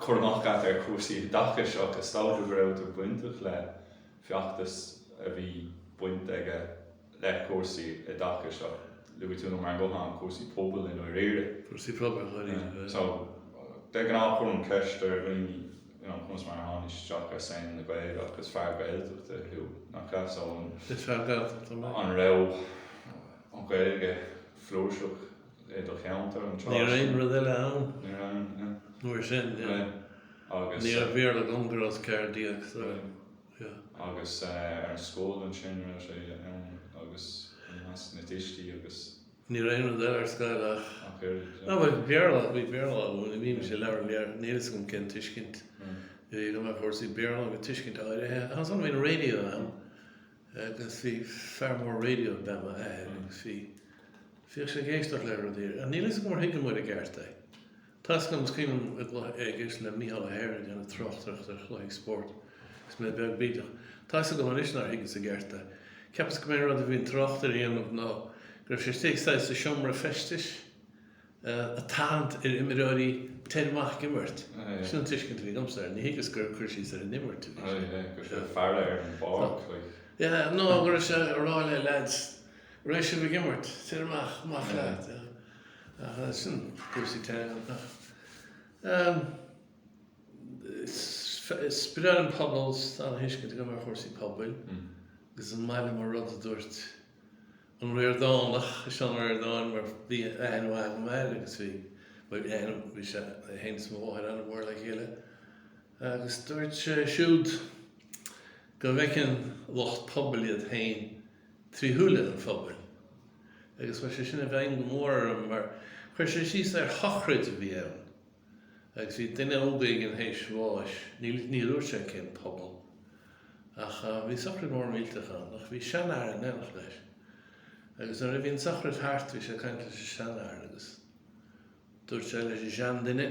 chunach gat cuasaí dachas agus stáilú raibh do buintach le fheachtas a bhí buint aige le cuasaí dachas luí tú mar go an cuasaí pobl in réire. Cuasaí pobl, so de gan áchún ceistar rinní chus mar hánis teachas san na gaeltachta agus fear Gaeltachta hiú nach so an raibh an gaeilge flóiseach do cheantar an Ní raon rud eile ann. Ní raon, Nuair sin, agus ní a bhéir le gongur as céadíach. agus ar Scoil Dhún Chaoin agus na tistí agus Ní raon rud eile ar Scoil Dhún. Bhí Breandán, bhí sé leabhar léar nílas go cén tuiscint. Bhí go mar chósaí Breandán go tuiscint áirithe. Has an bhíon radio am, agus bhí fear mór radio bema agus bhí sé géisteach le rodíir. A nílas go mar hiigean muid a gcearta. Tás go scríom géis le Mícheál Héir an trochtach ar chláigh sport. Gus mé beag bídeach. Tás go mar isnar hiigean sa gcearta. Ceapas go mé rud a bhíon trochtar íanamh ná gur sé stéigh sa siomra festis a táint ar imireoirí teirmach gimmert. Sin tuiscint bhí gomsar, ní higus gur chuirsí ar an imirt. Gur sé fearla ar an bág. No, gur sé ráile lads. Rééis sé bhí gimmert, teirmach leat. Sin cuasaí teirmach. Breandán pobl an hiiscint go mar chósaí pobl. Gus an maile mar rud a dúirt an Breandánach is an Breandán mar bhí anhhaig meile agus bhí sé héananas móthir an bhór le chéile. Agus dúirt sé siúd go bhfeiceann locht pobl iad hain trí thuúla an phobal. Agus mar sé sinna bhein go mór mar chuir sé síos ar chochraid a bhí ann. Agus bhí duine ógaigh an hééis bháis, ní dúir sé cén pobal. Ach bhí sacraid mór mílteach an, ach bhí seanár an enach leis. Agus ar a bhíon sacraid thart bhí sé caint leis seanár agus dúirt sé leis sean duine.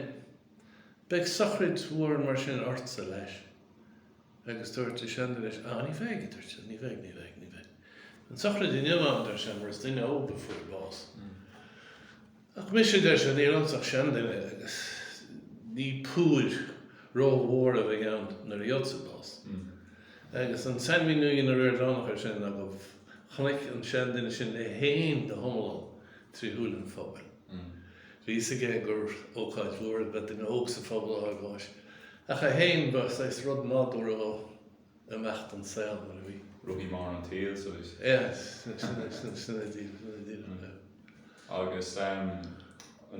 Beag sacraid mhór mar sin ortsa leis. Agus dúirt sé sean duine leis, ní bheig, dúirt sé, ní bheig. An sacraid í nimán dar sin mar is duine óga fuair bás. Ach mis sé dar sin ní ansach sean duine agus ní púir rómhór a bheith ann nar iotsa bás. Agus an céimí nuaigh ar Breandánach ar sin a go chnic an sean duine sin le héin de thomláin trí thuúla an phobal. Bhí sa gé gur ócáid mhór bet duine óg sa phobal á gáis. Ach a héin bas is rud nádúr a mecht an saoil mar a bhí. Ruhí mar an taal so is. Sinna díl. Agus an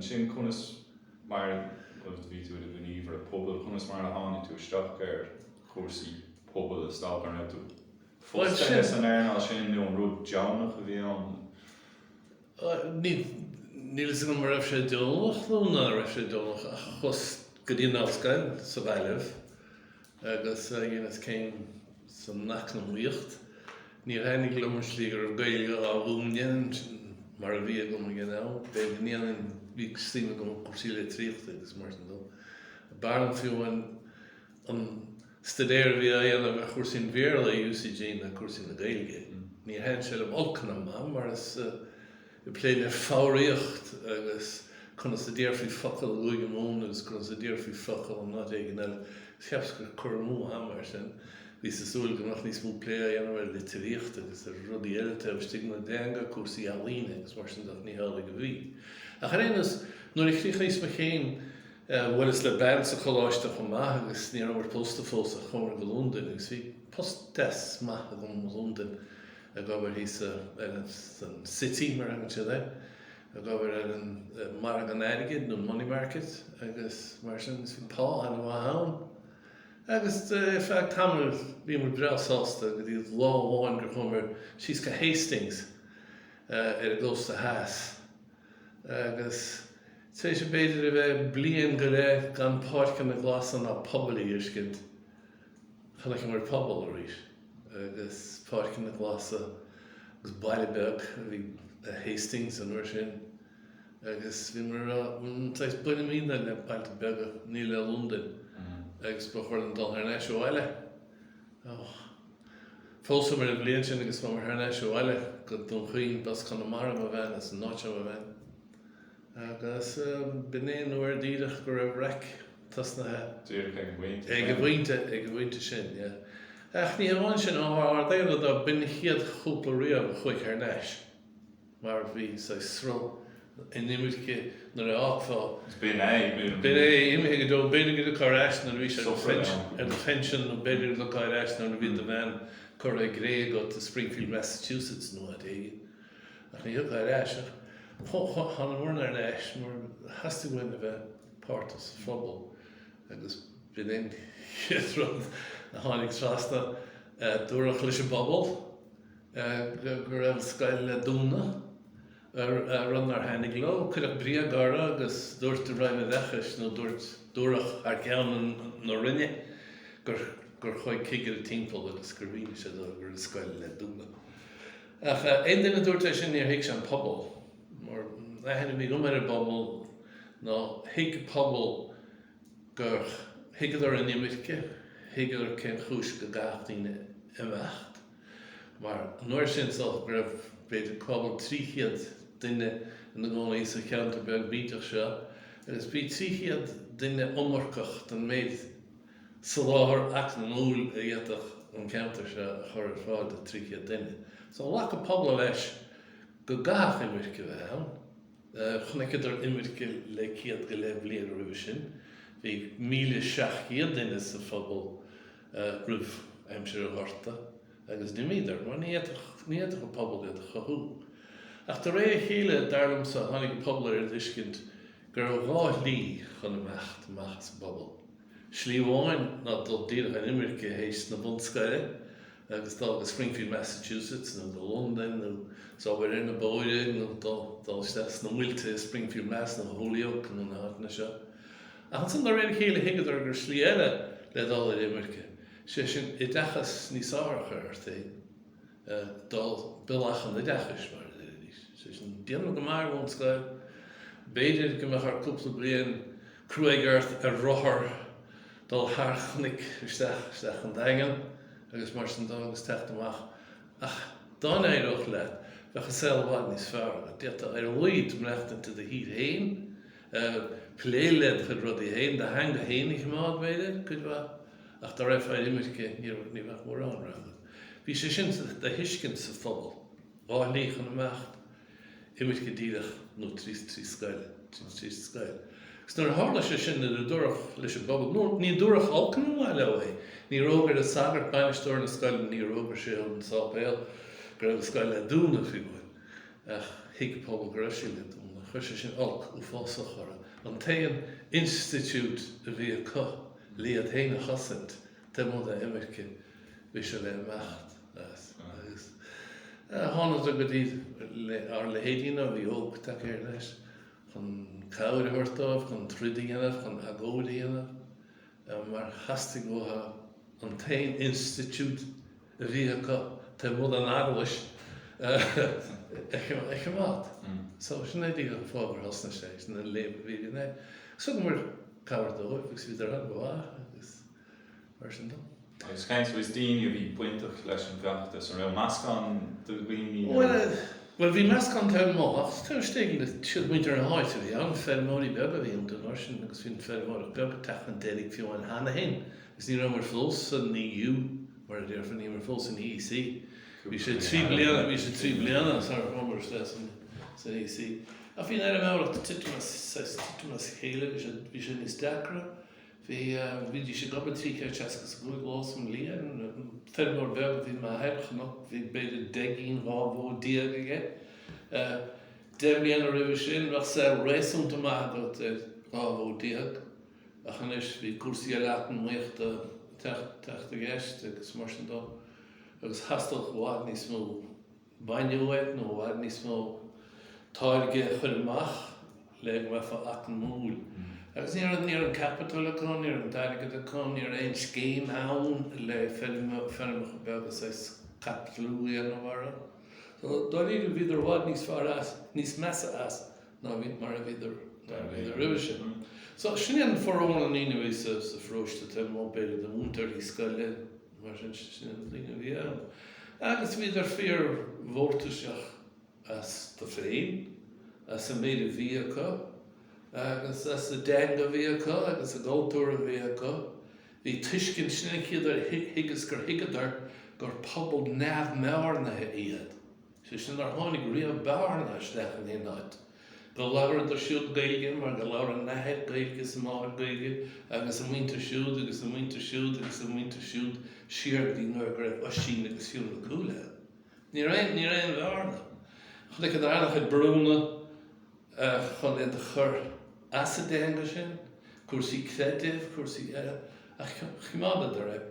sin chunas mar ví tú a bhníomhar a pobl chunas mar a tháinig tú isteach ar cuasaí pobl a stáil ar tú. Fóstaithe an airná sin nó an rud deannach a bhí an. Nílas go mar raibh sé deannach nó ná raibh sé deannach a chus go dtíon oscailt sa bhaileh agus dhéananas céim san eacnamaíocht. Ní hanig lumar slígur ar gailge á bhúmnean mar a bhí go mar gná. Bé níanaan bhí stíime go cuasaí le tríochta agus mar an dó. Barn fiú an stadéir bhí a dhéanamh a chuasaín bhéir le UCG na cuasaí na gailge. Ní hain sé am olcanam mar is i pléann ar fáíocht agus chun sa déir faoi focail luig an món agus chun sa déir faoi focail an nád éigen eile. Cheapas gur chuirmú mar sin. Bhí sa súil go nach níos mó plé a dhéanamh le tíocht agus ar rudí eile tebh stigma déanga cuasaí alíne agus mar sin nach ní hála go bhí. A charénas nuair ich níos me chéin bhfuil is le band sa choláiste chu maith agus ní mar posta fós a chumar go London agus bhí post des maith a go London a gobar hí san city mar an se le a gobar ar an mar an airgid nó money market agus mar sin is bhí pá an bhán. Agus feag tamil bhí mar breásásta go dtí láháin gur chumar síos go Hastings ar a gcósta háas. Agus sé sé beidir a bheith bliain go raibh gan páirt na glasan á pobalí iascint chailc mar pobal a rís. Agus páirt na glasa agus bailibeg a bhí Hastings an uair sin. Agus bhí mar táis buine mína le bailibeg ní le London. Agus bachar an dul thar seáile. Fósa mar a bblion sin agus mar thar seáile go don chuoin bas chun mar a bhein as an náte a bhein. agus b'néan nuair díreach go raibh rec tasnathe Dúir ag bhainte sin, yeah. Ach ní amhain sin ar dhéanamh do bin chéad chúpla riamh chuig ar neis. Mar bhí sa sró in imirce nar áfá. Bin Imige go beidir go choráis na bhí ar the pension nó beidir go choráis nar bhí do bhean chur é gré go to Springfield, Massachusetts nó a dé. Ach ní go choráis Hána bhór ar neis mar hasú bhain a bheith páirtas fphobal agus bin in chéad na tháinig trasna dúrach leis an bobal go raibh Scoil Dhún run ar hanig lo, chuireach Breandán agus dúirt a eacnamaíocht nó dúrach ar ceann nó rinne gur chuid cigir timpeall agus gur bhíonn sé gur Scoil Dhún. Ach ein duine dúirt é sin ar hiic an pobal, mar hena bhí ar a bobal ná hiic pobal gur hiic ar an imirce, hiic ar cén chúis go gachtaíine imeacht. Mar nuair sin gur raibh beidir pobal tríchéad duine in na gcónaí sa cheantar beag bíteach seo, agus bhí tríchéad duine imirceach den méid sa láthair eacnamaíocht a dhéadach an cheantar seo a chur ar fáil de tríchéad duine. So lach a pobal leis go gach imirce bheith ann. Chunaicead ar imirce le chéad go le bliain roimh sin. Bhí 1,700 duine sa phobal roimh aimsir a horta. Agus ní míidir, mar níiad go pobl iad a chothú. Ach tar ré chéile darlam sa tháinig pobl ar dhiscint gur gá lí chun amachtas bobl. Slíomháin ná dul díreach an imirce hééis na bhunscaile, agus dá go Springfield, Massachusetts, nó go London, nó sa bhar in na bóide, nó dá stas na mhuilte Springfield, Mass, na Holyoke, nó na hána seo. Ach an san tar ré chéile hiigad ar gur slí eile le dal ar imirce. Sé sin t-oideachas níos áracha ar té dal bilachan t-oideachas mar dís. Sé sin déanamh go mar bhain Scoil, beidir go meach ar cúpla bliain cruaigart ar rothar dal thachnic isteach an dagan, agus mar sin agus techt amach. Ach dá éireach le, bhecha saolbhad níos fearr, a déta ar luid mreachtainta de híd héin, pléiled chud rudí héin, de hang a hénig mád beidir, chud bheith. Ach dar raibh fáil imirce ní bheith mór an ragad. Bhí sé sin de hiiscint sa phobal, á líchan amach, imirce díreach nó trí Scoil. Gus nuair tharla sé sin na dúrach leis an bobal, ní dúrach alcan bhile é. Ní rógar a sagart bainisteoir na Scoil, ní rógar sé an sápéal, gur raibh Scoil Dhún a fiúin. Ach hiic pobal gur raibh le Dhún, chuir sé sin alc ó fása chora. An taon institiút a bhí a co. Líad héine chasint, te mód a imirce bhí sé le meacht. Hána a go dtí ar le héadína bhí óg take ar leis, chun cabhair thuirtámh, chun trídaíanamh, chun agóidíanamh, mar chastig bhtha an tain institiút a bhí acu, te mód an aghaidh eacnamaíocht. So sin é dtí go fábhar hasna sé, sin an léb bhí gné. So go mar cabhair dó, agus bhí ar an bhá, agus mar sin dó. Agus caiint was daoine bhí buintach leis an bheachtas, ar raibh measc do dhaoine. Well, bhí measc an taobh máach, tá stéigh le siad muintear an háit a bhí an feirmóí beag a bhí an don sin, agus bhín feirmóí beag teach an déig fiú an hána hain. Gus ní raibh mar fós san EU, mar a dtíar fan ní mar fós an EEC. Bhí sé trí bliana sa ramar san EEC. A bhín ar amach titumas chéile, bhí sé níos deacra. Bhí sé gabba trícéir teascas glúglás an líon, feirmór beag bhí má hebchanach, bhí beidir 10 rábhó díag aige. 10 bliana a roimh sin, bheith sa réasúnta maith go rábhó díag. A chanis bhí cuasaí a eacnamaíocht techt a gceist agus mar sin dó. Agus hastal bhád níos mó bainneoid nó bhád níos mó táirge chuir amach le go bheith eacnamaíocht. Agus ní an capital a chun, ní an dairgad a chun, ní ein scéim ann le feirmeach beag is capitalú an bhara. So dá ríad bhíidir bhád níos fearr as, níos measa as, ná bhí mar a bhíidir roimh sin. So sin an forróna níine bhí sa phróiste te má beidir do múntar í Scoile, mar sin lína bhí ann. Agus bhíidir fear mhórtaseach as do féin, as a méad bhíocha, agus as a danga bhíocha, agus a gáilteoir bhíocha. Bhí tuiscin sinna chéad higus gur higadar gur pobl neamh mearnathe iad. Sin ar tháinig riamh bearna isteach in éáid. Go leabhar ar siúd gaige, mar go leabhar nethead gaige sa máthar gaige, agus a muinte siúd, agus a muinte siúd, agus a muinte siúd, siargadí nuair go raibh osín agus siúd na cúile. Ní raon bearna. Chud ag an airlach brúna, chun é de chur as a danga sin, cuasaí creatív, cuasaí a choimeád ar raibh.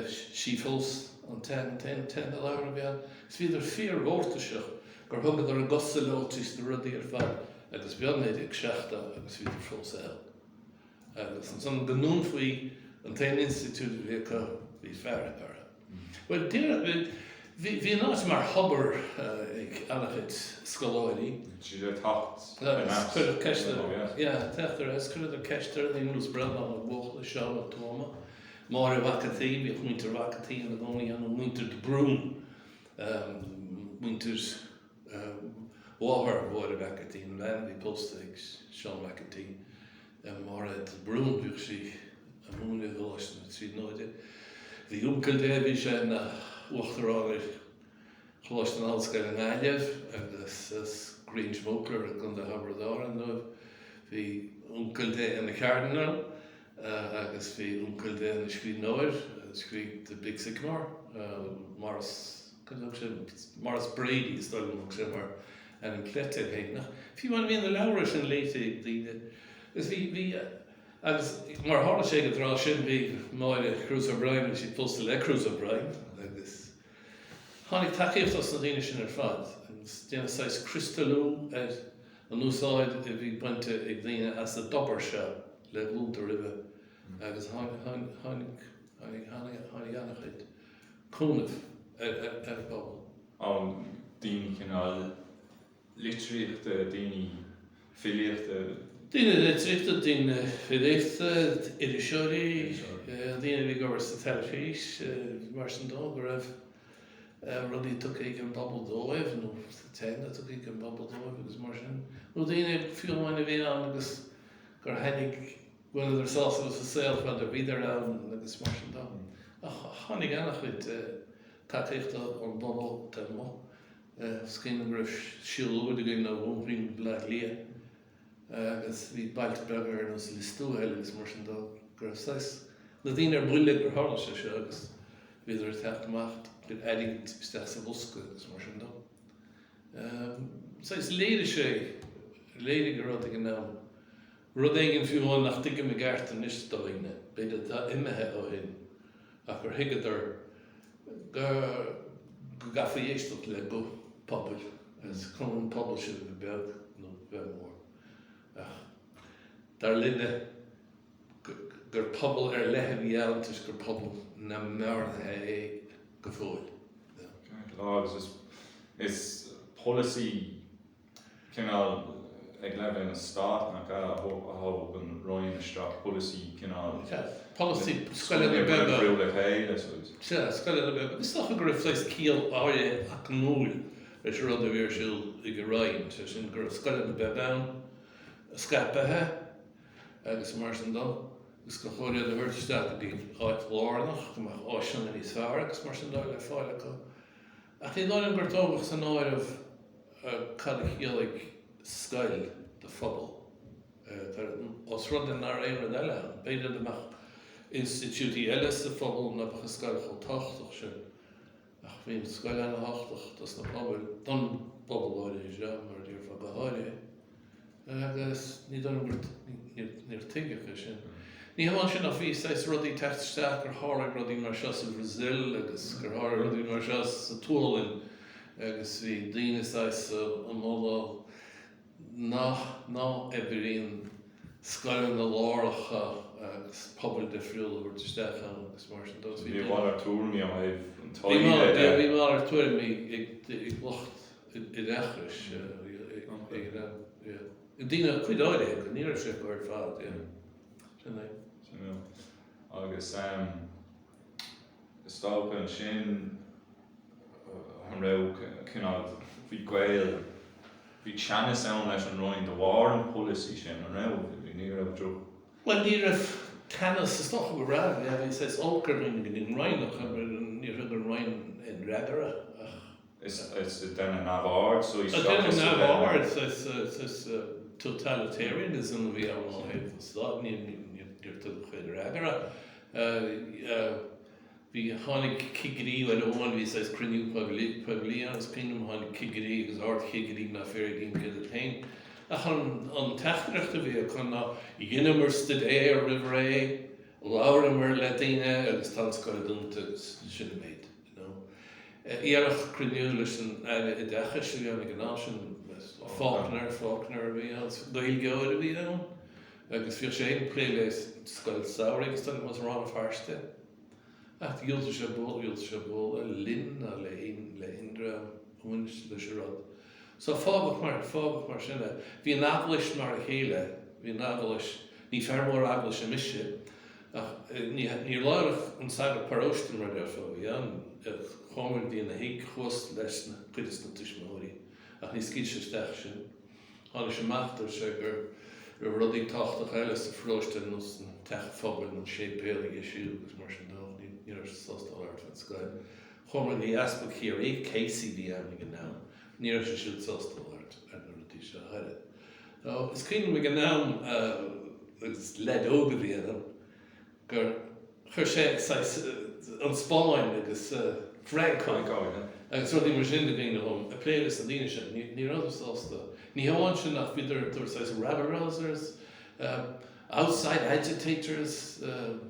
Sífils an ten a leabhar bhean. Is bhí fear bhórtaseach gur thugad ar an gosalótis de rudaí ar fad, agus beag méid ag seachta agus bhí fósail. Agus an son ganún faoi an tain institúid bhíocha bhí fearr ar. Well, bhí náis mar hobar ag anachid scoláidí. Siad tacht. Cuireadh ceistar. Teachtar is cuireadh ceistar, ní nús Breandán a bhuachla seo a tóma. Mar a bhacatí, bhíoh muintir bhacatí an gcónaí an muintir de brún. Muintir Wáthar bhór a bhacatí an bhean bhí postaigh seán bhacatí. Mar a de brún bhíoh si a múna bhlas na tríd nóide. Bhí umcaildé bhí sé na uachtaráir chláist an allscail an agallamh agus green smoker gan de habradár an nóibh. Bhí umcaildé in na Cardinal agus bhí umcaildé in na scríd nóir, scríd de Big Sycamore, Morris Brady is dul an simmer en an cléte héna. Bhí man bhíon na leabhar sin léite ag daoine. Gus bhí agus mar hála sé go rá sin bhí máide Cruise O'Brien si posta le Cruise O'Brien agus tháinig takeíochtas na daoine sin ar fad. Déanana sais crystalú an úsáid a bhí buinte ag daoine as a dobar se le bhúlta ribhe agus tháinig anachid cúnamh ar bobl. An daoine cinál litríochta, daoine filleadh. Daoine litríochta, daoine filleadh, idirseoirí, daoine bhí gobar sa telefís, mar sin dó go raibh rudí tuca ag an bobl dóibh, nó teanna tuca ag an bobl dóibh agus mar sin. Nó daoine fiúmáin a bhíon an agus gur henig bhfuil ar sása sa saoil fad ar bhídar an agus mar sin dó. Tháinig anachid takeíochta an bobl de mo. Scín an raibh siúlúid againn na bhúnhring blag lia. Agus bhí bailt beagar ar nos listúil agus mar sin dó gur sais. Na daoine ar buile gur hála sé seo agus bhí ar teachtamach gur edigh steas a bhosca agus mar sin dó. Sais léide sé, léide gur rud ag an nám. Rud éigean fiúháin nach tuige me gceart an is Dhuibhne, beidir tá imithe ó hin. Ach gur higadar go gafa éisteach le go pobl, as chun an pobl sin bhí beag nó bheith mór. Dar linne gur pobl ar lethe bhíaltas gur pobl na mearnathe é go fóil. Agus is policy cinál ag leibh in a stát nach a an roiin isteach policy cinál. Policy scoil na bega. Brú le chéad, Scoil na bega. Is nach a gur fleis cíal áire ach nóil is rud a bhír siúil i go ráin. Sin gur scoil na bega a scapathe agus mar sin dó. Gus go chóirí a bhirteteach a dtí áit lárnach go mar áisian a níos fearr agus mar sin dó le fáile go. Ach ní dáin gur tóbhach san áir cad a chéalaigh scoil de phobal. Os rud in ar éire eile, beidir amach institútí eile sa phobal na bach a scoil chun táchtach sin. Ach bhíon scoil ana háchtach das na pobl, don pobl áide is mar dtíor fa go háide. Agus ní dáin gur níor tuigecha sin. Ní hamán sin a bhí sais rudí teachtasteach gur hára rudí mar seo sa Brazil agus gur hára rudí mar seo sa Tualainn agus bhí daoine sais an móla ná ebríon scoil na láracha agus pobl defriúil a bhirteteach agus mar sin dó. Bhí bhil ar túrmaí am éibh an táide. Bhí bhil ar túrmaí ag lucht i dheachris. Daoine cuidáide go níor sé go ar fad. Agus stácha an sin an raibh cinál bhí Gael Bhí teanna saon leis an roiin do bhar an policy sin an raibh bhí níor ab drú. Well, ní rah tennis is noch go ra, he says olkerling in Rheinach and near the Rhine in Radara. It's then an avard, so he's Then an avard, it's totalitarianism we all know how to start near to Radara. We hannig kigri when the one we says crinu pavilion is kingdom hannig kigri is art kigri na very dim get the pain. On techrechte we kan na Gníomhaire stad river Laurimer Latina agus tan Scoil Dhún Chaoin, you know. Iarach criniúlis an t-oideachas an gnáisian Faulkner we has Gaeltachta we know. Agus fir sé pléile Scoil Dhún Chaoin was ran farste. At Yulta Shaol Lin le Indra Wunsch le Chiarraí. So fábach mar sinna. Bhí an aglis mar a chéile, bhí an aglis, ní fermór aglis a misise. Ní láirech an saga paróistin mar derfo, bhí an chomir bhí na hiig chus leis na cuidas na tuismóirí. Ach ní scíd sé steach sin. Hána sé machtar sé gur rudí táchtach eile sa fróistin nos an teach fóbal an sé péalaí isiú agus mar sin dá. Ní ar sostal art van Scoil. Chomir ní aspach Chiarraí Casey bhí an now. Ní ar sé siúd sostal art ar na rutí se haide. Is cín me gnám agus led óga bhí an gur chur sé an spáin agus Franco agus rudí mar sin bhí a pléiles a dtíine sin ní rud sosta. Ní háin sin nach bhíidir rabble-rousers, outside agitators,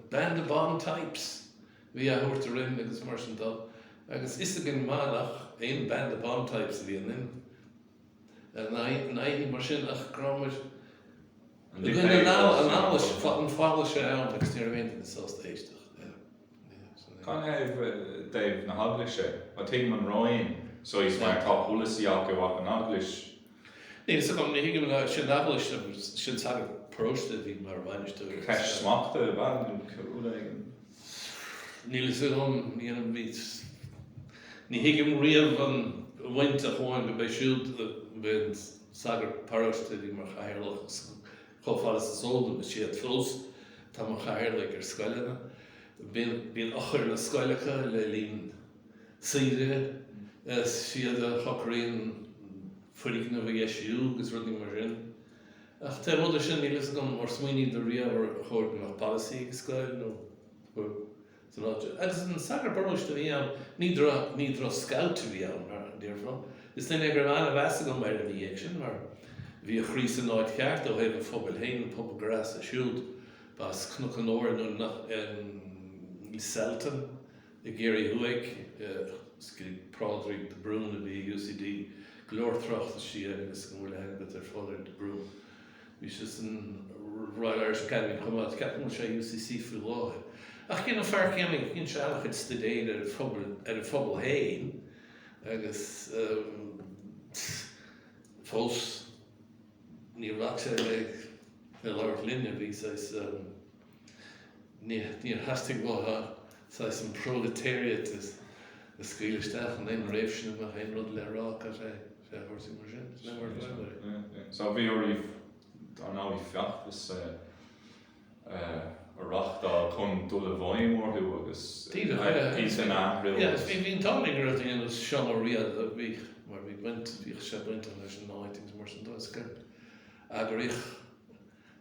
band of bomb types. We are hurt to ring agus mar sin dá. Agus is gin máach ein band of bomb types bhí an mar sin ach grámir. An álas an fála sé an agus tíar bhéint in sásta éisteach. Can Dave na haglis sé, a team an roiin, so he's mar tá policy acu an aglis. Ní sa gom ní hiigim sin aglis sin sag próiste bhí mar bhainiste. Ceis smachta bhán cúla. Níl is on ní hiigim riamh an bhaint a cháin go bheith siúd ben sagar paróiste bhí mar chairlach choálas a sóda be siad fós tá mar chair le ar scoilena. Bhíon achar na scoilecha le líon saoire siad a chocaíon fuína bh éisiú agus rudí mar sin. Ach tá rud sin níl is gom mar smaoiní do riamh ar chóir nach policy scoil nó agus an sagar paróiste bhí an ní dro scout bhí an mar dearfá. Is then gur bhana bheasa go mar a bhí sin mar bhí a chrís an áid cheart ó hebh fphobal hain pobal gras a siúd bas cnuc an óir nó í Selton i géirí huaig Prádraigh de Brún a bhí UCD glóirtracht a si agus go bhfuil hegat ar fáidir de Brún. Bhí sé an Royal Irish Academy chumáid ceapú sé UCC fiú láthe. Ach cin an fear céimig cin seach chud studéad ar a phobal hain agus fós ní bhac sé le láir linne bhí ní hastig bhtha an proletariat is scoil isteach an éon réimh sin a haon rud le rá a sé thuirsaí mar sin. So bhí oríh an áí feachtas a rachtá chun dul a bhhaim orthú agus hín tánig ar dhéana seán riad a bhí mar bhí bhí sé buinte leis an náitings mar sin dosca agaríoch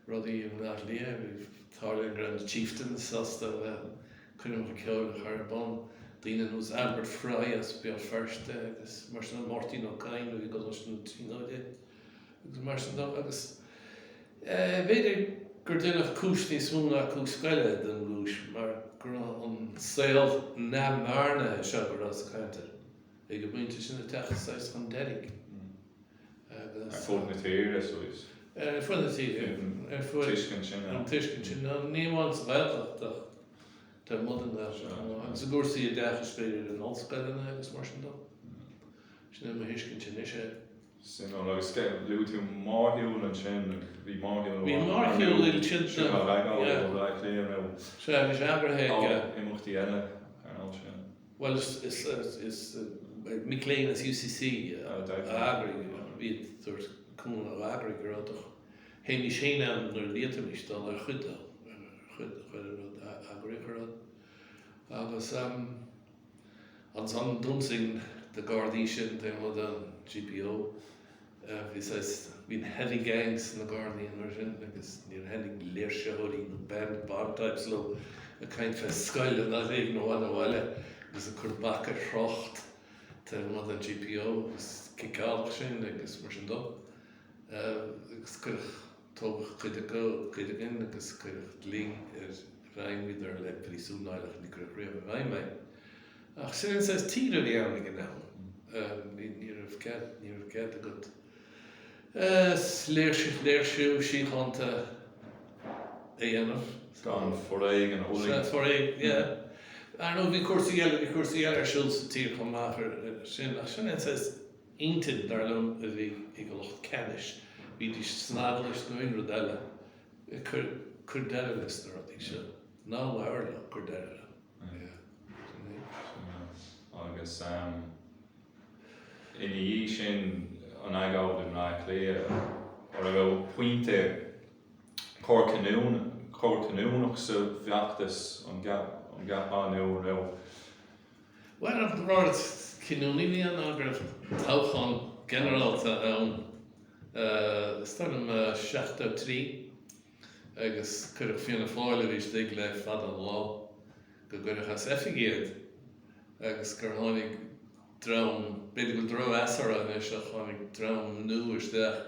rudí an ná lia bhí táirlinn grand chieftains asta le chuineamh ceol a charbon daoine nús Albert Fry as beal first agus mar sin Martin O'Kane bhí go an tíáide agus mar sin agus bhéidir gur duine cúis ní smúna acu scoile den lúis mar gur an saoil na marna se gur as cainte ag go buinte sin a techas an deirig. Fud na tíre sois. Fud na tíre. Tuiscin sin. An tuiscin sin. Níomháin sa Gaeltachta tá mudan agus a gúrsaí a deachas féidir an allscoilena agus mar sin dó. Sin a hiiscin sin is sé. Sin agus luú máthúil an sin bhí máthúil Bhí máthúil il sin se léir sé agus agrathe imachtaí eile an sin. Well, is Mick Lane as UCC, Agri, bhí cún a bhagraigh gráadach. Céimí sé an nar léatam istal ar chuide agraigh agus an san dumsing de Gardaí sin de mod an GPO hín heavy gangs na Gardaí mar sin agus níor henig léarseoirí na band types lo a kaint fe Scoil Dhún Chaoin nó bhile agus a churbach a trocht te mod an GPO agus cicáil sin agus mar sin do agus chuch tógach chuide gin agus chuch lí raim viidir le prísúnáilech ní chuch riamh bhaim mé. Ach sin says tíre bhí an ná. Níor cead a gut. Léirsiú síchanta éanamh. Gan foréig an óling. Foréig, yeah. Nó bhí cuasaí eile ar siúil sa tír chun máthar sin. Ach sin says intin darlumm a bhí I go lucht cenis. Bhí dí snadlis goin rud eile. Cur deirelis na rudí sin. Ná bhharla cur deire. Agus in dhí sin an agallamh ná clé ar a bhfuil puinte cócanúnach sa fheachtas an gapáú ra. Well, an rád cinúní bhí an agur táchan generalta ann starm 63 agus chuireadh fianna fáile bhí stig le fad an lá go gcuireachas effigiad agus gur tháinig beidir go dro asara an is a tháinig dram nua isteach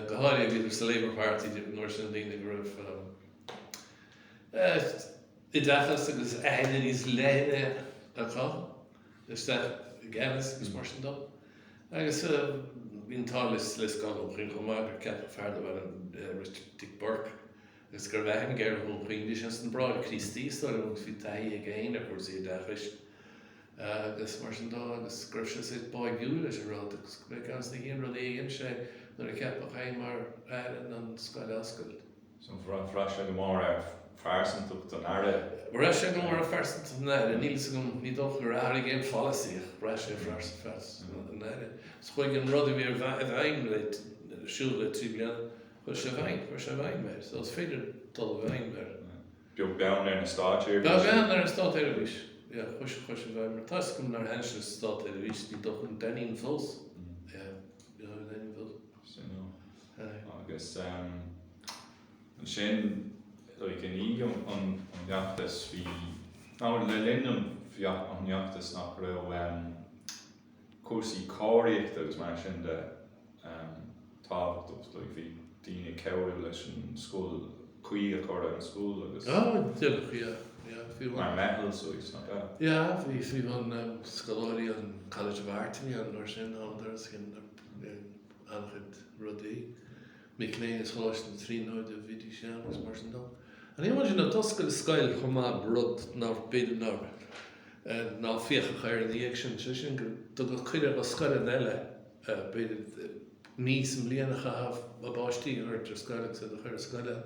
go háirig bhíidir sa Labour Party nuair sin daoine go raibh ideachas agus éineas léine acha isteach gceannas agus mar sin do. Agus bhín tálas le Scoil Dhún Chaoin gur ceap fearda bhar an Dick Burke agus gur bheith an ggéir chun chuoine sin an brád Christí stáil an fi taí a ggéin a chuirsaí ideachas. Agus mar sin dó agus gribse sé báidú leis a rád agus gans na híon rud éigen sé nuair a ceap a chaim mar éan an Scoil oscailt. So freise go mór ar farsan Tugtar aire. Freise go mór a farsan Tugtar aire, níl gom ní dóch gur aire géim fallaíach freise farsan aire. Schuig an rud a bhí a bhaim le siúil le trí bliana chuir sé bhaim mer, so is féidir dul a bhaim mer. Beag beann ar na stáidéir? Beag beann ar na stáidéir a bhís. Ja, chuis bhaim mar tas gom nar hense stát ar a bhís ní doch an daín fós. Daín fós. Agus an sin gin ígam an gheachtas bhí ná le linnam an gheachtas nach raibh cuasaí cáiríochta agus mar sin de tábhacht bhí daoine ceamh leis an scúil chuí a chur an scúil agus. Tuach, Mar metal so is not that. Yeah, we won Scoil an College of Art in an or sin anders in Angrid Ruddy. Mikne is host in 3 no de video show was person do. And I imagine a Scoil Dhún brod na bid na and na fheachtar the action session do go chuide go Scoil eile bid níos mbliana chah a báistí ar Scoil sa de Scoil.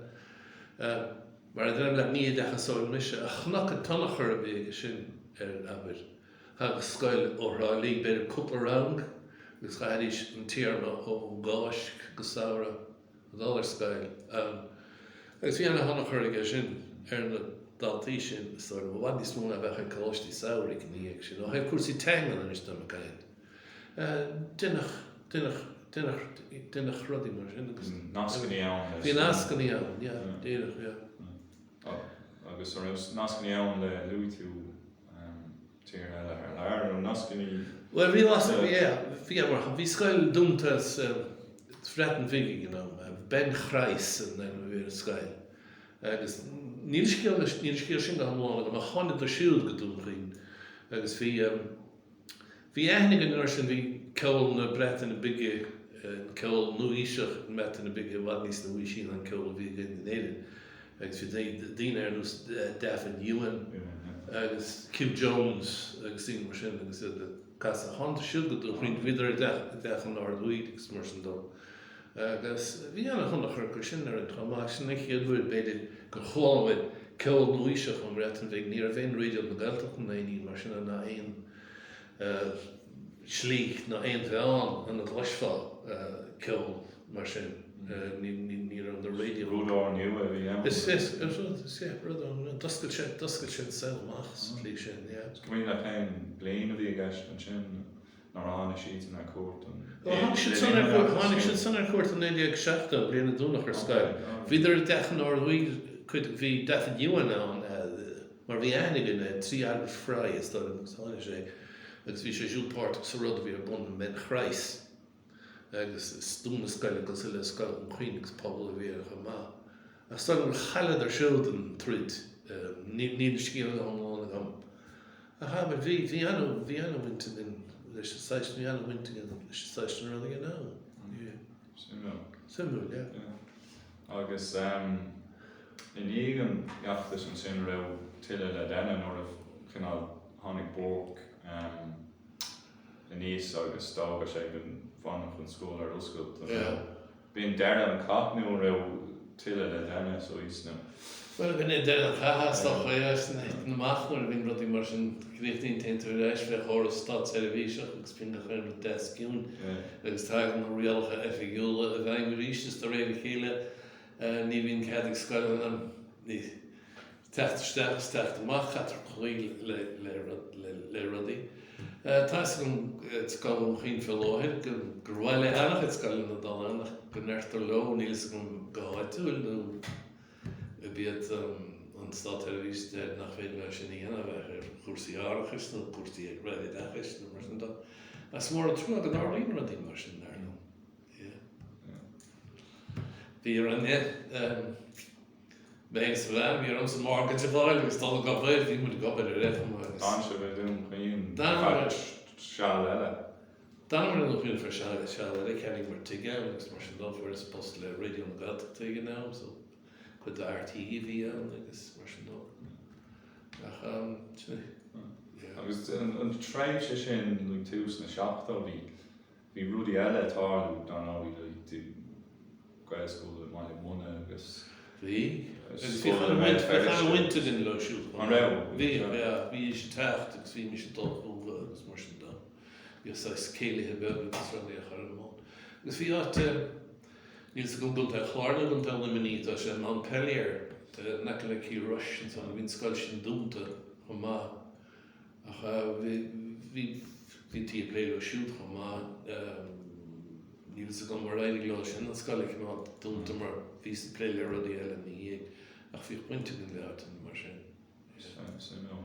Maar er le ní decha sóil mise a chnach a tannach ar a bhí sin aber. Agus Scoil órálí beidir cúpla rang agus chaidís an tíarna ó gáis go saora dul ar Scoil. Agus bhí anna hannach ar sin ar na daltaí sin sóir bhhaid níos mó a bheith a cóistí saoirigh ní sin ó heibh cuasaí teangan an is do a gain. Dunnach rudí mar sin agus Nascaní ann. Bhí nascaní ann, déadach, yeah. Agus nascaní ann le luúitú tír eile ar an nascaní. Well, bhí Scoil Dhúntas freatin bhíigh ben chrais an bhí Scoil. Agus níl scéal sin go hamláin a chonad a siúil go dún chuoin. Agus bhí éithnig an uair sin bhí ceol na bretain na bige ceol nuaíiseach met na bige bhd níos na uaisín an ceol a bhí in éidir. Agus bhí daoine ar nus David Ewan agus Kim Jones agus sin mar sin agus cas a hanta siúil go dún chuoin viidir dechan ár dhuid agus mar sin dó. Agus bhí anna chunach ar go sin ar an trámach sin na chéad bhfuil beidir go cháilmid ceol nuaíiseach an bretain bhíh ní ar bhéin réideal na Gaeltachta na aoní mar sin na aon slích na aon bheán an na ghlaisfáil ceol mar sin ní an the radio. Rúdár nua bhí am. Is rud an doscail sin saoilmachs lí sin, yeah. Cumí le chéim bliain a bhí gceist an sin nar an siad in cuat. Hánig sin san cuat an 1970 bliana dúnach ar Scoil. Bhí ar dechan or bhí defa dúan an mar bhí ainigean trí agus frá is do agus sé. Agus bhí sé siúlpáirteach sa rud a bhí ar bun men chreis. Agus stúna Scoil agus le Scoil an chuoinegus pobl a bhí ar chumá. A stoil an chalad ar siúd an tríd, ní scíal an gam. A ha, but bhí anna winter in leis an bhí anna winter in leis an rudí an ná. Simú, yeah. Agus in ígan eachtas an sin rah tuile le déine nóir a cinál tháinig bóg in níos agus stága sé an fannach an scóil ar oscailt. Bhíon deire an cathnú rah tuile le déine so ísna. Well, bhín é deire an chathastach na machnúir bhín rudí mar sin gríochtaín taintear éis bheith chóras stad televíseach agus bhín nach chuir 10 ciún agus tá an rialcha effigiúla a bheith ríis do réidir chéile ní bhín céad Scoil an ní techt amach chatar chuí le rudí. Tá an Scoil an chuoin fellóid gur bhhaile anach Scoil na dálanach go neirtar lo níos an gáidúil nó a bíad an stad televíse nach féidir le sin íana bheith ar cuasaí áireachas nó cuasaí ag réideachas nó mar sin dá. As mór an trúna an áirín rudí mar sin ar nó. Bhí ar an bhéim sa bheim, bhí ar an sa marga te bháil agus tá go bhéir bhí mu go bhéir ar réifm agus. Dan se bheith dún chuoin seáil eile. Dan mar an chuoin for seáil eile ceannig mar tuige agus mar sin dá fuair is post le radio an Gaeltachta tuige ná, so chud a RTí bhí an agus mar sin dá. Agus an treib sé sin lu tús na seachtóidí bhí rudí eile táú don áí le tú Gaelscoil mai muna agus bhí an winter in lo siúl. An raibh? Bhí sé techt agus bhí mi sé dulchúla agus mar sin dá. Bhí sa céilethe beh agus ruí a chur amán. Agus bhí áit níl go bult a chláirna an tal liminí tá sé an Pléann nac le cí rush an san bhín Scoil sin dúnta chumá. Ach bhí tí léile siúd chumá níl go mar réidir le sin an Scoil má dúnta mar bhí pléile rudí eile ní dhéag ach bhí pointe go leat mar sin.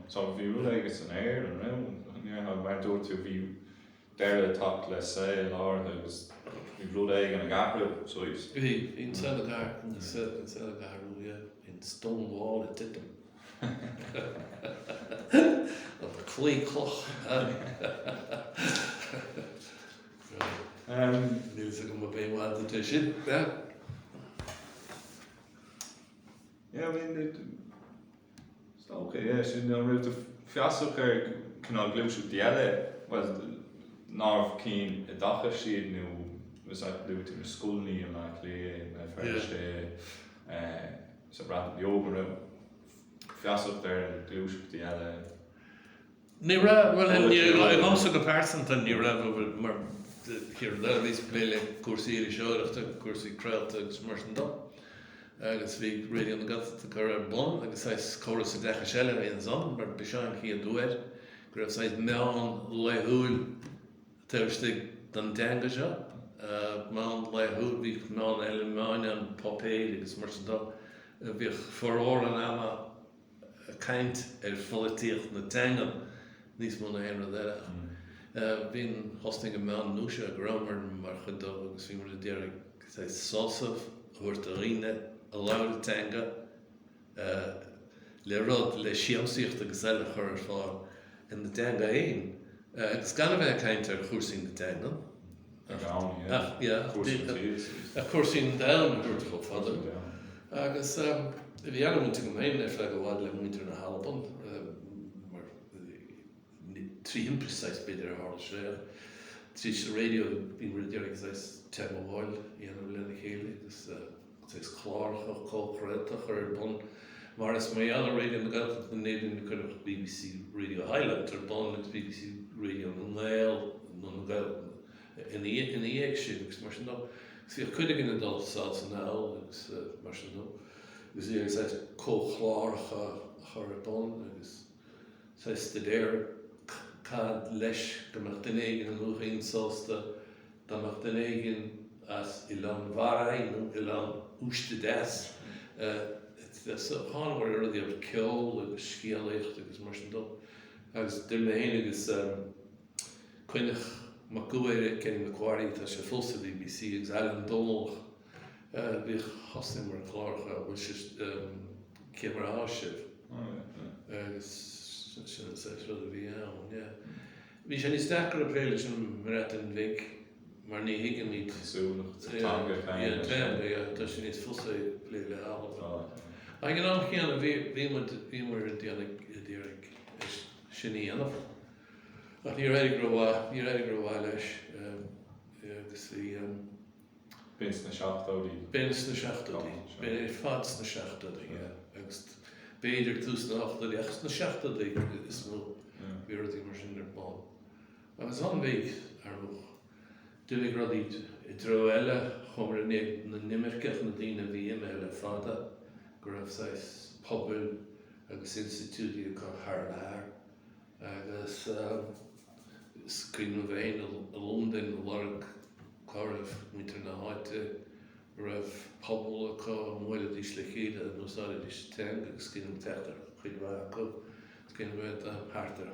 Tá bhí ru agus an air an raibh mar dúir tú bhí deire tak le saoil átha agus bhí ru an a gapra so is. Bhí hín seagar in Stonewall a titim. Op a clé cloch. Níl sa go má bhéimhád a sin. Yeah, I mean, it's okay, yeah, sin an riamh fiasach ar cinál gluúsú diaile, well, námh cín a dachas siad nó was luúte na scoilní an nach lé na feirste sa brat yoga fiasach ar an gluúsú diaile. Ní ra, well, ní gamsa go persanta ní ra mar here le vís pléile cuasaí seoireachta, cuasaí creaalta agus mar sin dá. Agus bhí radio an Gaeltachta gur ar bun, agus sais choras a decha seile bhí an son, mar beseáin chéad dúir, gur raibh sais meán léthúil tuairistigh don teanga seo. Meán léthúil bhí meán eile meáin an popéil agus mar sin dá. Bhí forróir an ama caint ar filleadh na teanga, níos muna éanra deire. Bhín hosting a meán núise a gramar mar chudó agus bhí mar a déirigh sais sósamh, thuairt a riine, a láir teanga le rud le siamsaíocht agus eile chur ar fáil in na teanga éin. Agus gan bheith caint ar chuasaí na teanga. A chuasaí na dailm a chuirt go fada. Agus bhí anhainte go mhéim le go bhád le muintear na Halban mar trí imprecise beidir ar háil sé. Trí radio bhín mar a déirigh sais teanga bháil dhéanamh lena chéile agus it's chlárcha cócréalta ar bun mar is mé an radio na Gaeltachta na néidir na BBC Radio Highland ar bun agus BBC Radio na Nail nó na Gael in the éagsú agus mar sin dó. Bhí chuidig in adult sáilsa náil agus mar sin dó. Agus í agus cóchláircha chur don agus studéir cad leis gomach den éigen an luchaín sásta damach den éigen as ilan bharaí nó ilan ústa des. Cháinmhar rudaí ar ceol agus scialaíocht agus mar sin dó. Agus Dhuibhne agus cuineach má gúire céim na cuairí tá sé fósa BBC agus Alan Donald bhí chosnim mar chláircha bhfuil sé céimar sibh. Agus sin rud a bhí ann, Bhí sé níos deachar a bhéile sin mar an bhic mar ní higann ní Súlacht, tá sé níos fósa lé le álamh. Ag an am chéanna bhí mar dhéanamh sinní anamh. Ach ní raibh go bhá leis agus bhí Bins na seachtóidí. Bins na seachtóidí. Bins fads na seachtóidí, agus béidir tús na achtóidí achas na seachtóidí is mó bhí rudaí mar sin ar bán. Agus an bhíh ar bhuach. Dúigh rudaí I dro eile chumar na imirceach na daoine bhí eile fada go raibh sais pobl agus institúdí go thar lear. Agus Gníomhaire a London larg caribh muintir na háite raibh pobl acu mhuiile dís le chéad nó sáile dís teang agus Gníomhaire chuidhá acu Gníomhaire hartar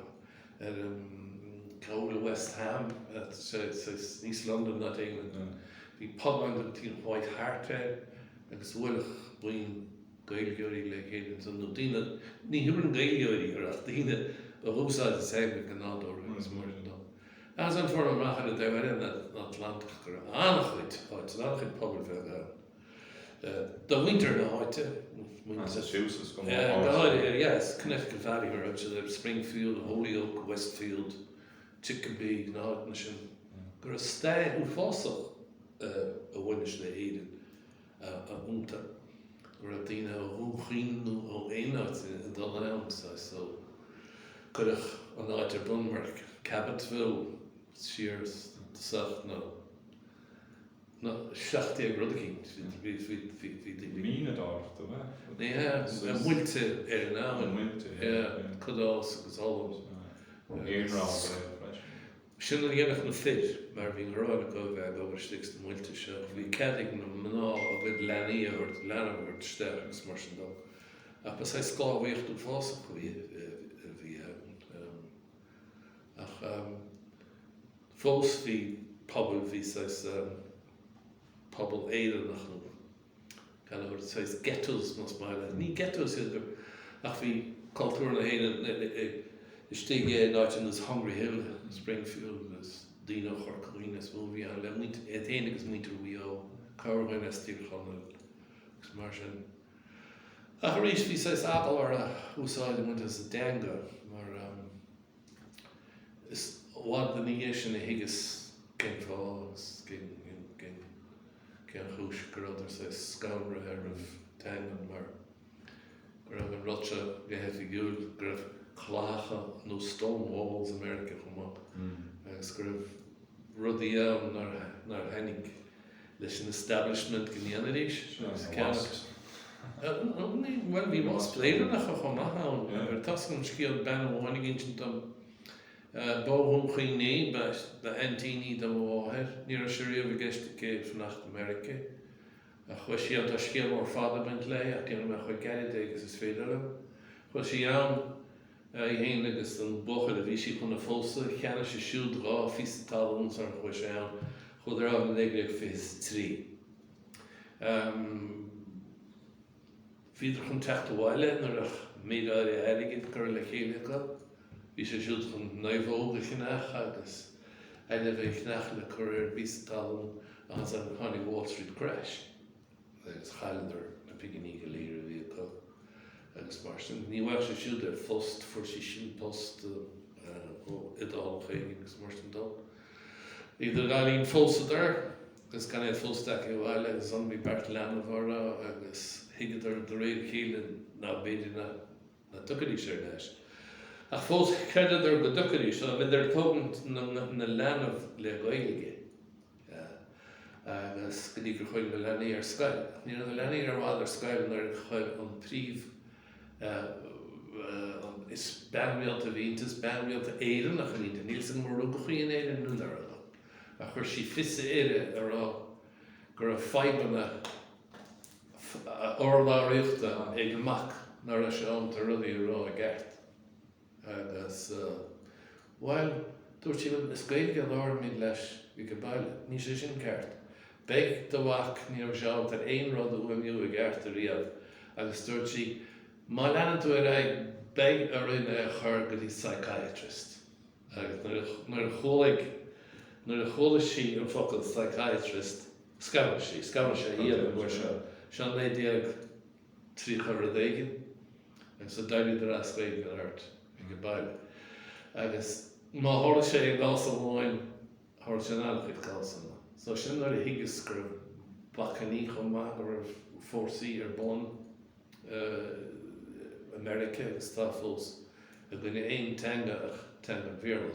Caol West Ham níos London not England bhí pub an tí White Hart agus bhuiilech buin gailgeoirí le chéad san nó daoine ní hiúr an gailgeoirí ar ach daoine a húsáid segla go nádóir agus mar sin dó. As an form machar a Dhuibhne na Atlantach gur annachhuid pobl bheith the winter na háite. Massachusetts go yes, Connecticut Valley or out to Springfield, Holyoke, Westfield, Chicopee, na sin. Gur a stad ú fásach a bhaine le éidir a únta. Gur a daoine ó húchín ó éanacht in dá lám so Gurach an áitir bunmark, Cabottville, Shears, Sach, no. Seachtaí rudaginn, hí Mína dáir, do bheith? Muilte ar an am, cudás agus álamh. Éonrá Sin an dhéanach na fid, mar bhín rána go bheith over sticks na muilte seo. Bhí cedig na mná a bhid leanaí ar leanamhart steach agus mar sin dó. A pas é scábhaíocht ú fásach bhí ach fós bhí pobl bhí pobl éireannach nó gan sais ghettos mas baile. Ní ghettos idir ach bhí cultúr na héine stigé náitin is Hungry Hill, Springfield, is Dino Chorcaín is bhí an le éine agus muintir bhí ó Carhain is tír chana gus mar sin. Ach rís bhí sais apal ar a úsáid muint as a danga mar is bhád na níhé sin a higus cén fáil agus cén chúis go raibh sais scaimre ar tangan mar go raibh an rutse go hefi gúil go raibh chlácha nó stone walls America chumach agus go raibh rudaí ann nar henig leis an establishment go níanaéis well bhí más pléireannach a chumach ann ar tascam sciad ben bháiniginn sin tam bóhum chuoiní be antíní do bháthir ní a siríomh a gceiste céad fannacht America a chuis siad a scial mar fada bent le a céanna me chuid gaiad agus is féidir chuis sí ann I héana agus an bochad a bhí sí chun na fósa cheanna sé siúd rá fís talún ar chuis ann chud ar an éigeach fís trí. Bhíidir chun techt bháile nar a méadáir airigid gur le chéile go. Bhí sé siúd chun naimhóga chinach agus eile bheith chinach le chuir fís talún as an tháinig Wall Street crash. Agus chaileadar na piganí go léir a bhí go. Agus mar sin ní bhhail sé siúd ar fust for sí sin post ó idáil chéine agus mar sin dó. Idir gáilín fósadar agus gan é fósteach I bhhaile agus an bhí bert leanamhara agus higadar do réad chéile ná béidir na tucarí sé leis. Ach fós cheidir go tucarí so bhí ar tógant na leanamh le gailge agus go dtí gur chuil go leanaí ar scoil. Ní an leanaí ar bhád ar scoil nar chuil an príomh is benmhéalta bhíntas, benmhéalta éireann a chuí níl san mar go chuoin éireann nuair a chuir sí fisa éire ará gur a feibanna orláíochta ag amach nar a seánta rudaí ará a gceart. Agus bhil dúirt sí is gaige an áirmid leis bhí go baile, ní sé sin ceart. Beidh do bhac ní ar seánta aon rud a bhuaimniú a gceart a riamh, agus dúirt sí má leanann tú ar ag beidh ar rinne chur go dtí psychiatrist. Agus nuair a chola sí an focail psychiatrist, scabann sé iad mar sean le déag trí chur a dhéigin, agus sa dailí ar ascaidh go airt i go baile. Agus má thola sé an gás amháin thoir sé annachchuid gásanna. So sin ar a higus gur bachaní chun maith ar fórsaí ar bon America agus táfós a gine aon teanga bhéarla.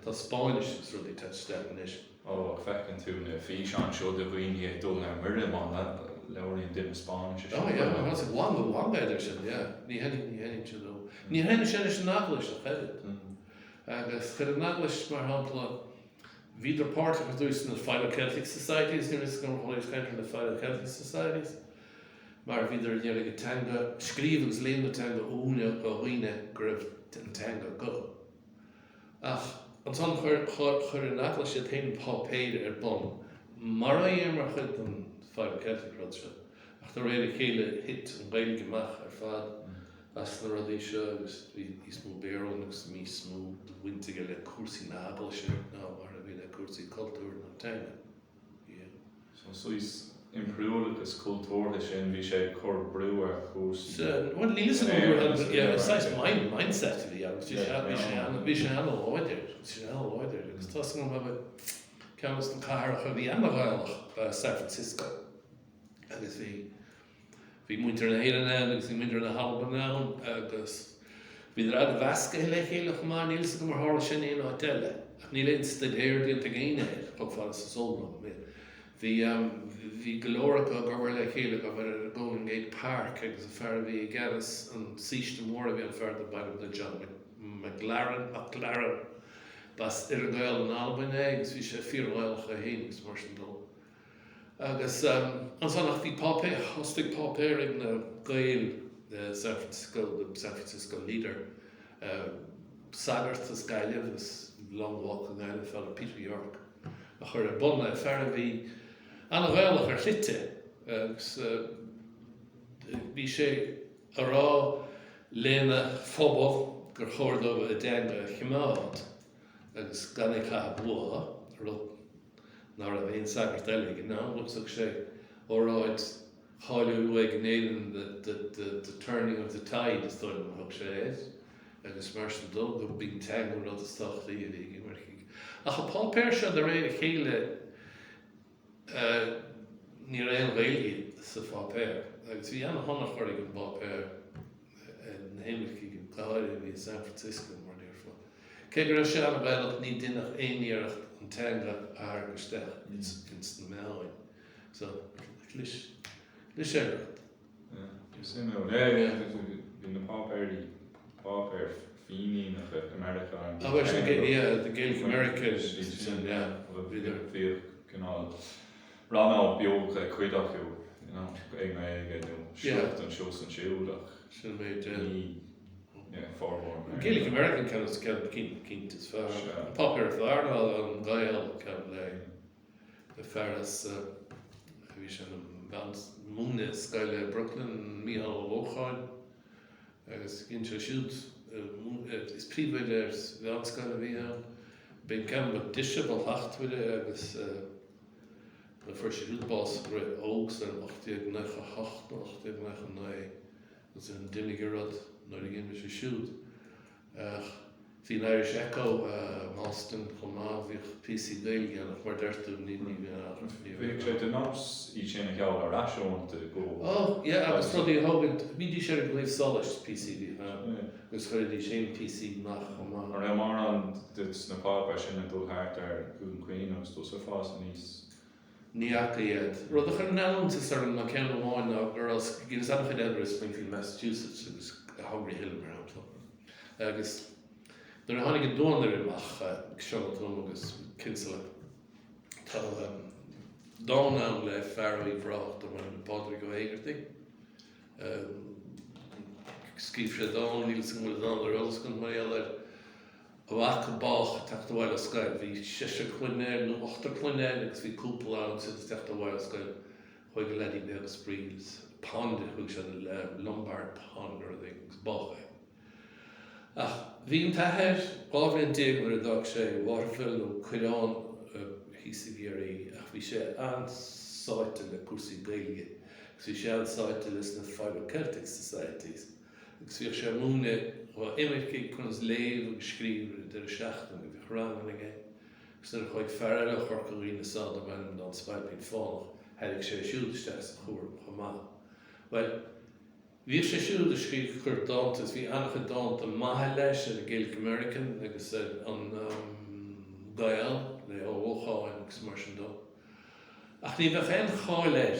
Tá Spáinis is rudí teiste is. Ó fecinn tú na fí seán seo do bhhaoine dul ar muire má leabharíonn dim Spáinis. Has bháin idir sin, ní henning sin nó. Ní henning sin is náglas a chead. Agus chud an náglas mar hampla bhí ar páirt agus dús na Celtic Societies, ní is gan choir country na Celtic Societies. Maar bhí ar dhéala go teanga, scríomhann léana teanga úna go dhaoine gur raibh an teanga go. Ach, an tan chur an acla sé taon pápéir ar bon, mar a dhéar mar chud an Celtic rud se. Ach tá réad a chéile hit an gailge amach ar fad as na rudí seo agus bhí smó béarón agus mí smó bhainte go le cuasaí na abal se ná mar a bhí le cuasaí cultúr na teanga. So is imprúil agus cultúrtha sin bhí sé chur brú ar chósaí. Well, nílas an bhfuil sais mindset bhí agus bhí sé anna láidir agus tá go bh ceannas an carcha bhí anna ghailach San Francisco agus bhí muintear na héanana agus bhí muintear na halbanán agus bhí rad a bhesca le chéile má nílas go mar hála sin éon á teile ach ní léon stadéir díonta géine ag fáil sa sólram. Bhí golóracha gur bhfuil le chéile go bhfuil ar Golden Gate Park agus a fear bhí garas an síiste mór a bhí an fear de bailm de John McLaren bas ar a gail an Albhain agus bhí sé fíorghailcha héanagus mar sin dul. Agus an sannach bhí pápéir, hostig pápéir ag na gail San Francisco leader sagart is Gaeltachta is long walk an Gaeltachta fel Peter York. A chur a bonna fear bhí anna bhheilach ar chite agus bhí sé ará léana phobal gur chóirdóibh a déanga choimeád agus gannig cha bua nar a bhíon sagart eile ná luach sé óráid cháiliú ag gnéan the turning of the tide is dóil an thug sé agus mar sin dul go bín teanga rud is táchtaí a bhí imirce. Ach a pápéir se de réad a chéile ní réon réilgí sa pápéir agus bhí anna honna chuir an pápéir na héimicí go gáir bhí San Francisco mar níorfa. Cé gur sé anna bhealach ní duineach éoníireacht an teanga airgusteach ins na meáin. So lis sé rud. Sin bhí na pápéir fíní nach America. The Gaelic America bhí canál ráná beog chuideachú ag mé seacht an seos an siúlach sin méid fábhór. Gaelic American can cint is fear. Pápéir fheardáil an Gael can le fearras bhí sin an múna Scoil Brooklyn míhall Lócháin agus cinn sé siúd is príomhfuil ar bheanscoil a bhí an. Bhíon ceann go diise bal hachthuiile agus na fuair siúdbás raibh ógs ar 8 nach 8 8 nach 9 agus an duine rud nuair a gcéann sé siúd. Bhí an Irish Echo Malston choimeád bhí PC Gaeilge nach mar deirtú ní Bhí sé den nás í sin cheall ar raisiúnta go. agus rudí thugad bhí sé go léomh solas PC bhí agus chuirí sé PC nach choimeád. Ar mar an na pápéir sin a dulthart ar gún cuioine agus tú sa fás níos chéad. Rud a chur nálamtas ar na ceann amháin ar as gínas anchaid ebre Springfield, Massachusetts, agus Hungry Hill mar amtá. Agus Dar tháinig an dónar amach seoiltún agus cinsile. Tá dána le fearraí bhracht am an pádraigh go éigeirtí. Scíb sé dána níl san bhfuil dána ar oscailt mar eile a bhac a bách teachta bhile oscailt. Bhí 6 chluinéir nó 8 chluinéir agus bhí cúpla an si teachta bhile oscailt chuig ledí agus bríos. Pond chuig sé le Lombard Pond ar agus bácha. Bhí an taithir ábhríonn déagmar a dag sé Waterfill ó Cuireán hísa Chiarraí ach bhí sé ansáite le cuasaí Gaeilge. Agus bhí sé ansáite leis na Celtic Societies. Agus bhí sé múna ó imirce chun léamh agus scríomh de seachtain go bhí chorán aige. Agus nar chuid fearr le chorcaí na sáda bhain don Spalpín fánach heilig sé siúlaisteach sa choimeád. Well, bhí sé siúil a scríomh chur dátas, bhí annach dánt an maithe leis ar a Gaelic American agus an Gael le ócháin agus mar sin dó. Ach ní bheith féin cháiléir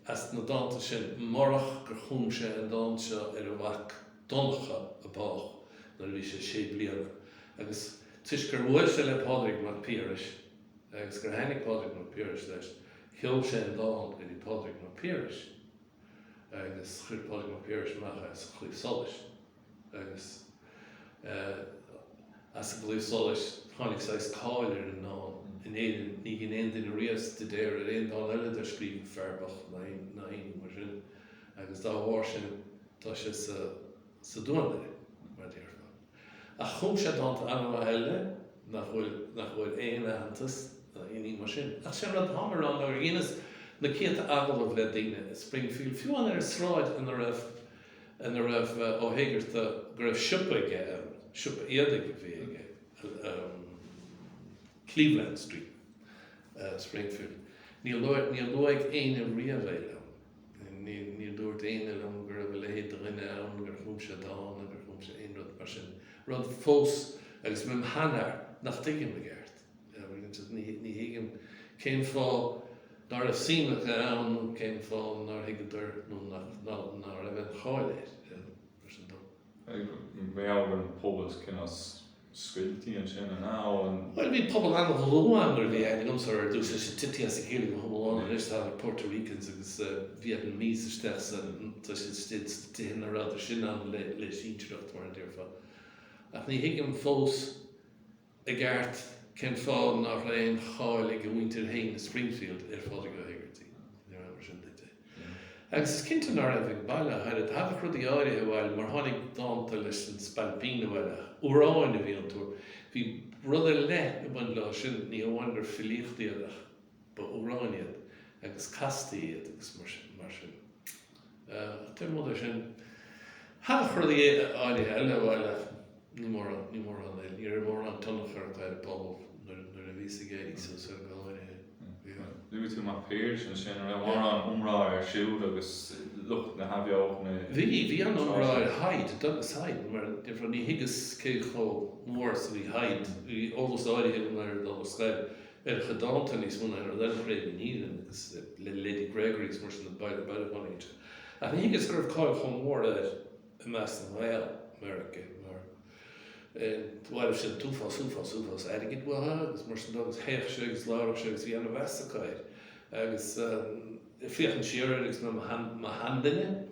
as na dáta sin marach gur chun sé an dánt seo ar a bhac doncha a bách nar bhí sé bliana. Agus tuis gur bhfuil sé le pádraigh mar píris, agus gur hanig pádraigh mar píris leis, cheol sé an dánt go dtí pádraigh mar píris. Agus chuir pádraigh mar píris meacha as chuí solis. Agus as a blue solis, tháinig sais cáil ar an ná. Ní gin éon duine rias de déir ar éon dá eile ar scríomh fearbach na aon mar sin. Agus dá bhhair sin tá sé sa dúinle mar déirfa. A chum sé dáanta anam eile nach bhfuil éon lehantas iní mar sin. Ach sé rud hamar an ar ghéanas na chéad agallamh le daine Springfield. Fiúin ar sráid an a raibh ó héigeirta gur raibh siúpa aige, siúpa éadaigh bhí aige. Cleveland Street, Springfield. Níl luaig éine riamh éile. Níl dúirt éine am gur bhfuil léad rinne an gur chum sé dána gur chum sé aon rud mar sin. Rud fós agus mim hanar nach tuigim a gceart. Ní hiigim céim fá nar a síimeach ann céim fá nar hiigeidir nó nar a bheith cháiléir. Mé ábhar an pobl cinnas scoiltí an sin an áin. Well, bhí pobl anna ghlúin ar bhí aine gomsar ar dús leis tití as a chéad go thomháin leis tá Puerto Ricans agus Vietnamese isteach tá sé stid tíhanna rád sin an leis intreacht mar an déirfa. Ach ní hiigim fós a gceart cén fá nach léon cháil ag go bhaintear hain na Springfield ar fád go héigeirtí. Agus is cinnte nar a bheith baile heidir hafa chud í áirithe bhil mar tháinig dáanta leis an Spalpín bhile uráin a bhí an túr. Bhí rud a le a bhain le sin ní bhain gur filleadh ba uráiniad agus castaíad agus mar sin. Tá mór sin hafa chud í áirithe eile bhile ní mór an eile. Ní mór an tunnach ar taid pobl nar a bhí sa géirí so sa gáirithe. Dúi tú mar péirs an sin ar bhar an umrá ar siúd agus lucht na habeoch na... Bhí an umrá ar haid, dogus haid, mar defra ní higus cé cho mór sa bhí haid, bhí ógus áirithe mar dogus scail ar chadáanta níos múna ar leil réib in íran agus le Lady Gregory's mar sin baile bhainite. A ní higus gurh cáil cho mór ar a measc an Gael, America, Bhfuil sin túfás airgid butha agus mar sin dogus héach sé agus láireach sé agus bhí anna bheasachaid. Agus fíoch an siarra agus má handaine,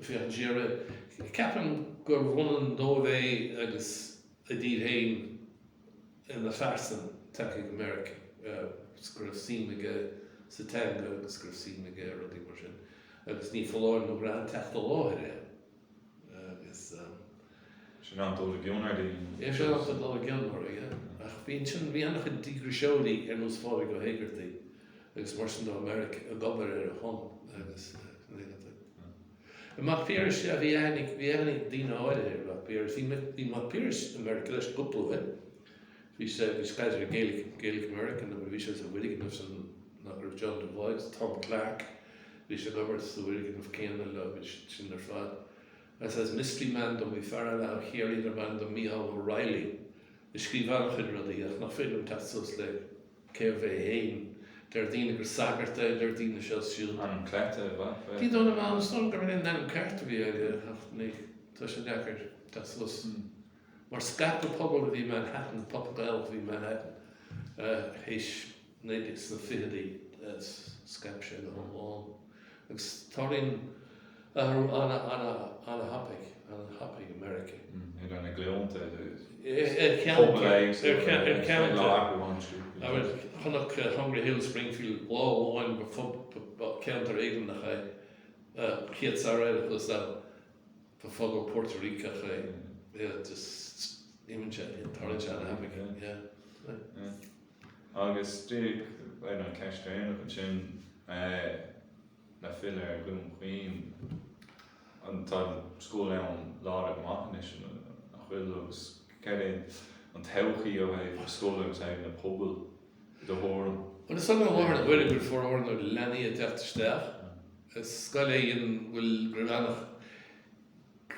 fíoch an siarra ceapan gur bhunan dóibhé agus a dtír hain in na farsan takeigh America. Scurbh síimeige sa teanga agus scurbh síimeige rudí mar sin. Agus ní foláir nó gran teachta láithre. Agus Sin an dul a gcionar dí. Sin an dul a gcionar, ie. Ach bhíonn sin bhí annach a dígrisseolaí ar nós fáil go héigeirtí. Agus mar sin do America a gobar ar a chun agus Má píris a bhí anig dína áirithe ar píris. Bhí má píris America leis gúpla bhí scaidir Gaelic American a bhí sé a bhuiigeann san nach raibh John DeVois, Tom Clark, bhí sé gobar sa bhuiigeann of céanna le sin ar fad. As as mystery man dom bhí fearr le chéirí ar man dom Mícheál O'Reilly. Is scríbhánach in rudaí ach nach féidir tasús le céir bheith hain Dardine gur sagarta, dardine seo siúd. An clete, Tí donna má an stón gur in an carta bhí ní tá sé deacar tas was. Mar scapa pobl bhí Manhattan, Gaeltachta bhí Manhattan. Héis néidir na filleadh scap sé go bháin. Agus táirín anna happig America. Hyd an gleonta. Chunach Hungry Hill, Springfield, láháin ceantar éigen nach chéad sarad agus ba fágal Puerto Rico just imirce táirín anna happig. Agus dúig an ceistréin an sin na filleadh Dhuibhne Chaoin an tá scoil an lára amachnis a chuil agus cead an teuchaí ó bheith scoil agus ag na pobl do hóran. Well, it's something over the very good for over the Lenny at that stage. Scoil Dhún will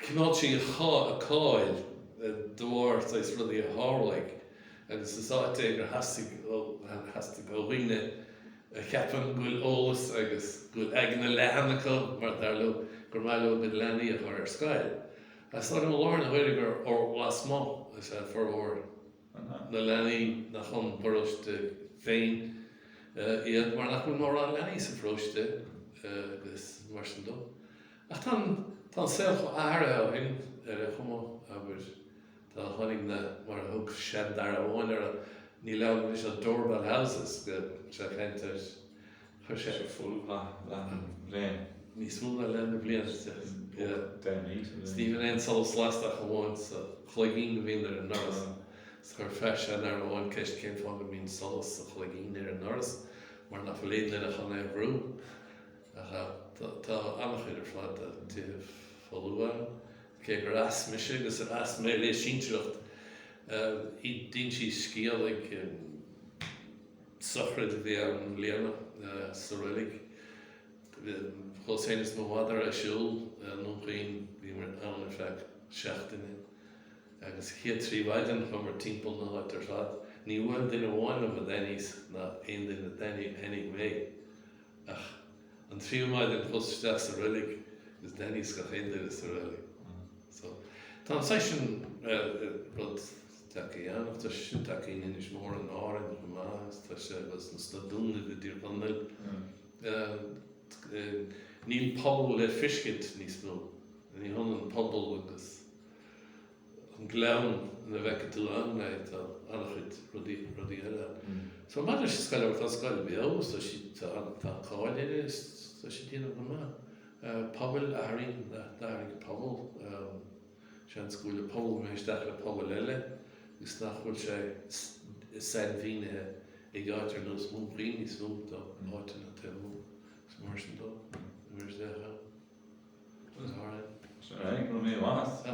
cannot see a coil the war is really a hard like and the society has to go in a captain will always I guess good agallamh mar darlo gurmalo with Lenny at her Scoil. I saw him learn a way or last month I said for over the Lenny na chun burrows to féin iad mar nach bhfuil mór an Lenny sa froiste agus mar sin dó. Ach tá saoil athra in chumá aber tá tháinig na mar thug sead dar amháin ní leabhar is a doorbell houses go se chéintear chu sé full réin. Ní smúla lena bliana Stephen N. solas leastach amháin sa chloigín bhíon ar an noras. Chur feis an ar bháin ceist céim fáin go mín solas sa chloigín ar an noras mar na fléad lena chun é brú. Tá annach idir flaid a tíh fallúáin cé gur asmise agus an asmé le síntreacht í dín sí scíal ag sochrid bhí an léana sa rilig. Chulséinis mo bhádar a siúl nó chuoin bhí mar an feach seachtaine. Agus chéad tríomhaiden chu mar timpeall na háit ar fad. Ní bhfuil duine bháin am a dénís na aon duine déine henig mé. Ach, an tríomhaiden chuiste sa rilig is dénís go aon duine sa rilig. Tá session rud takeí anach tá sin takeí inis mór an áran go más tá sé was na stadúna go dtír ganil. Níl pobl le fiscit níos mó. Ní hon an pobl agus an ghlaun na bheice tú an tá annachid rudí eile. So maidir sé scoil tá scoil bheos tá si tá cáil idir tá si díanamh go má. Pobl airín go pobl sean scoil le pobl méisteach le pobl eile gus nachhfuil sé san bhíine i gáitir nó smó bhrín níos mó tá áite na taobh mar sin dó. Where's that? What's all right? Sorry, go mé más.